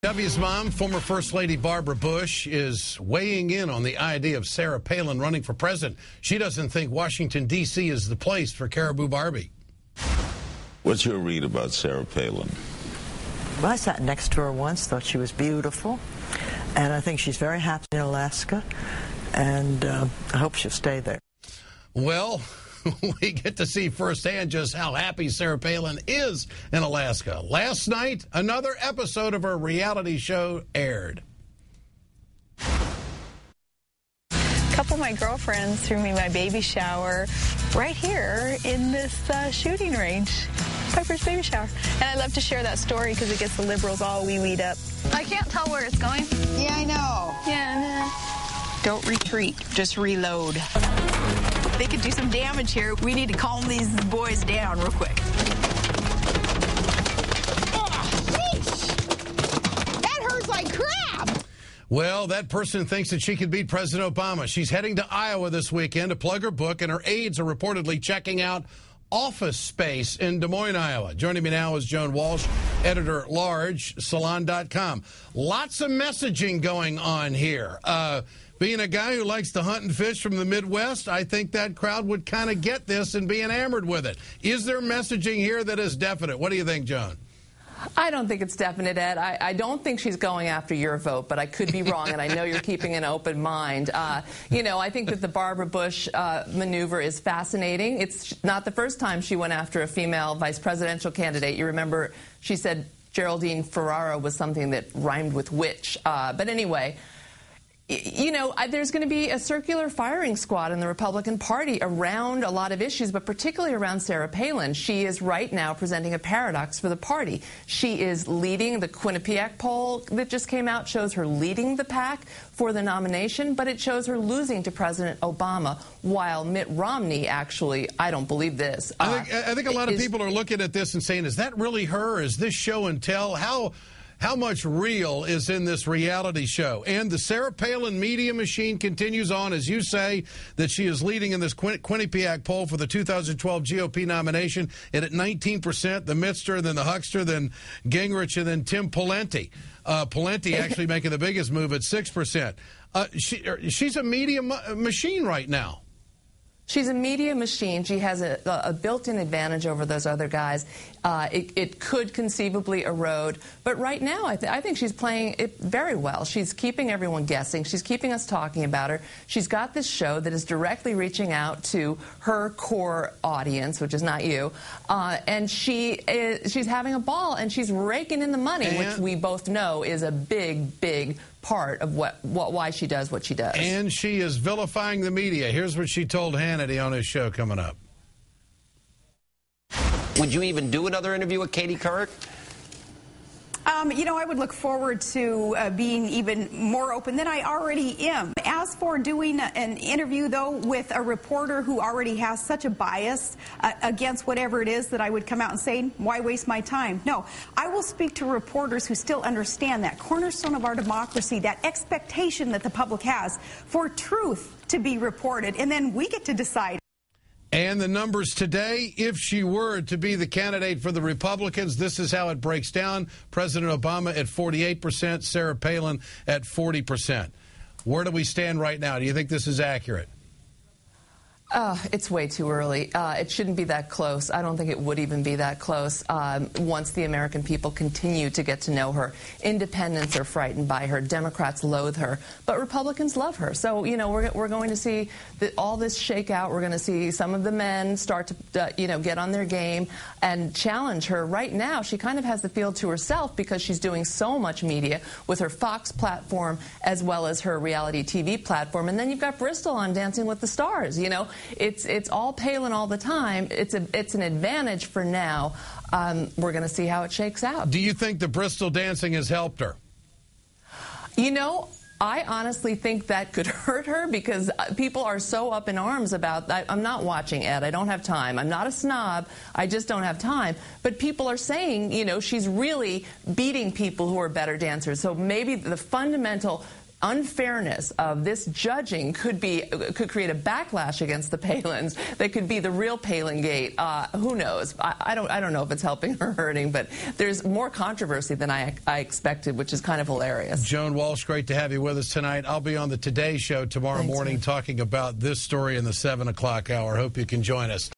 W's mom, former First Lady Barbara Bush, is weighing in on the idea of Sarah Palin running for president. She doesn't think Washington, D.C. is the place for Caribou Barbie. What's your read about Sarah Palin? Well, I sat next to her once, thought she was beautiful, and I think she's very happy in Alaska, and I hope she'll stay there. Well, we get to see firsthand just how happy Sarah Palin is in Alaska. Last night, another episode of her reality show aired. A couple of my girlfriends threw me my baby shower right here in this shooting range. Piper's baby shower. And I love to share that story because it gets the liberals all wee-weed up. I can't tell where it's going. Yeah, I know. Yeah. Don't retreat, just reload. They could do some damage here. We need to calm these boys down real quick. That hurts like crap. Well, that person thinks that she could beat President Obama. She's heading to Iowa this weekend to plug her book, and her aides are reportedly checking out office space in Des Moines, Iowa. Joining me now is Joan Walsh, editor-at-large, Salon.com. Lots of messaging going on here. Being a guy who likes to hunt and fish from the Midwest, I think that crowd would kind of get this and be enamored with it. Is there messaging here that is definite? What do you think, Joan? I don't think it's definite, Ed. I don't think she's going after your vote, but I could be wrong, and I know you're keeping an open mind. You know, I think that the Barbara Bush maneuver is fascinating. It's not the first time she went after a female vice presidential candidate. You remember she said Geraldine Ferraro was something that rhymed with witch. But anyway, you know, there's going to be a circular firing squad in the Republican Party around a lot of issues, but particularly around Sarah Palin. She is right now presenting a paradox for the party. She is leading. The Quinnipiac poll that just came out shows her leading the pack for the nomination, but it shows her losing to President Obama, while Mitt Romney actually, I don't believe this. I think a lot of people are looking at this and saying, is that really her? Is this show and tell? How much real is in this reality show? And the Sarah Palin media machine continues on, as you say, that she is leading in this Quinnipiac poll for the 2012 GOP nomination, and at 19%, the Mittster, then the Huckster, then Gingrich, and then Tim Pawlenty. Pawlenty actually making the biggest move at 6%. She's a media machine right now. She's a media machine. She has a built-in advantage over those other guys. It could conceivably erode. But right now, I think she's playing it very well. She's keeping everyone guessing. She's keeping us talking about her. She's got this show that is directly reaching out to her core audience, which is not you. And she's having a ball, and she's raking in the money, which we both know is a big, big part of why she does what she does. And she is vilifying the media. Here's what she told Hannity on his show coming up. Would you even do another interview with Katie Couric? You know, I would look forward to being even more open than I already am. As for doing an interview, though, with a reporter who already has such a bias against whatever it is that I would come out and say, why waste my time? No, I will speak to reporters who still understand that cornerstone of our democracy, that expectation that the public has for truth to be reported, and then we get to decide. And the numbers today, if she were to be the candidate for the Republicans, this is how it breaks down. President Obama at 48%, Sarah Palin at 40%. Where do we stand right now? Do you think this is accurate? It's way too early. It shouldn't be that close. I don't think it would even be that close once the American people continue to get to know her. Independents are frightened by her. Democrats loathe her. But Republicans love her. So, you know, we're going to see all this shake out. We're going to see some of the men start to, you know, get on their game and challenge her. Right now, she kind of has the field to herself because she's doing so much media with her Fox platform as well as her reality TV platform. And then you've got Bristol on Dancing with the Stars, you know. It's all Palin all the time. It's an advantage for now. We're going to see how it shakes out. Do you think the Bristol dancing has helped her? You know, I honestly think that could hurt her because people are so up in arms about that. I'm not watching, Ed. I don't have time. I'm not a snob. I just don't have time. But people are saying, you know, she's really beating people who are better dancers. So maybe the fundamental unfairness of this judging could create a backlash against the Palins that could be the real Palin gate. Who knows? I don't know if it's helping or hurting, but there's more controversy than I expected, which is kind of hilarious. Joan Walsh, great to have you with us tonight. I'll be on the Today Show tomorrow morning talking about this story in the 7 o'clock hour. Hope you can join us.